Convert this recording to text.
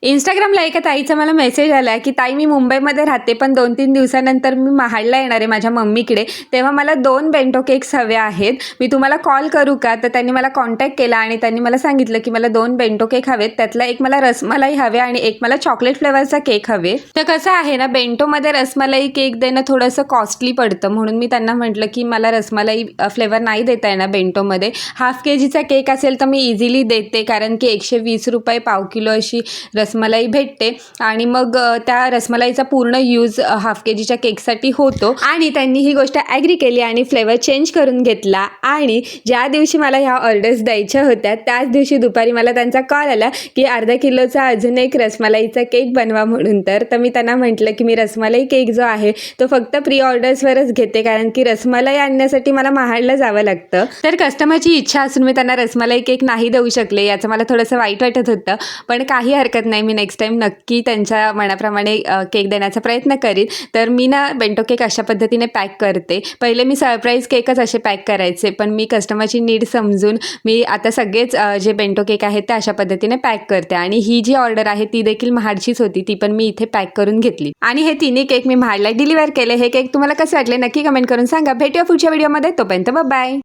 इंस्टाग्रामला एका ताईचा मला मेसेज आला की ताई मी मुंबईमध्ये राहते पण 2-3 दिवसानंतर मी महाडला येणार आहे माझ्या मम्मीकडे, तेव्हा मला 2 बेंटो केक्स हवे आहेत, मी तुम्हाला कॉल करू का? तर त्यांनी मला कॉन्टॅक्ट केला आणि त्यांनी मला सांगितलं की मला 2 बेंटो केक हवेत, त्यातला एक मला रसमलाई हवे आणि एक मला चॉकलेट फ्लेवरचा केक हवे. तर कसं आहे ना, बेंटोमध्ये रसमलाई केक देणं थोडंसं कॉस्टली पडतं, म्हणून मी त्यांना म्हटलं की मला रसमलाई फ्लेवर नाही देता येणार बेंटोमध्ये. हाफ केजीचा केक असेल तर मी इझिली देते, कारण की 120 रुपये पाव किलो अशी रसमलाई भेटते आणि मग त्या रसमलाईचा पूर्ण यूज हाफ केजीच्या केकसाठी होतो. आणि त्यांनी ही गोष्ट ॲग्री केली आणि फ्लेवर चेंज करून घेतला. आणि ज्या दिवशी मला ह्या ऑर्डर्स द्यायच्या होत्या त्याच दिवशी दुपारी मला त्यांचा कॉल आला की अर्धा किलोचा अजून एक रसमलाईचा केक बनवा म्हणून. तर मी त्यांना म्हटलं की मी रसमलाई केक जो आहे तो फक्त प्री ऑर्डर्सवरच घेते, कारण की रसमलाई आणण्यासाठी मला महाडला जावं लागतं. तर कस्टमरची इच्छा असून मी त्यांना रसमलाई केक नाही देऊ शकले, याचं मला थोडंसं वाईट वाटत होतं. पण काही हरकत नाही, मी नेक्स्ट टाईम नक्की त्यांच्या मनाप्रमाणे केक देण्याचा प्रयत्न करीन. तर मी ना बेंटो केक अशा पद्धतीने पॅक करते. पहिले मी सरप्राईज केकच असे पॅक करायचे, पण मी कस्टमरची नीड समजून मी आता सगळेच जे बेंटो केक आहेत ते अशा पद्धतीने पॅक करते. आणि ही जी ऑर्डर आहे ती देखील महाडचीच होती, ती पण मी इथे पॅक करून घेतली. आणि हे तिन्ही केक मी महाडला डिलिव्हर केले. हे केक तुम्हाला कसे वाटले नक्की कमेंट करून सांगा. भेटूया पुढच्या व्हिडिओमध्ये, तोपर्यंत बाय.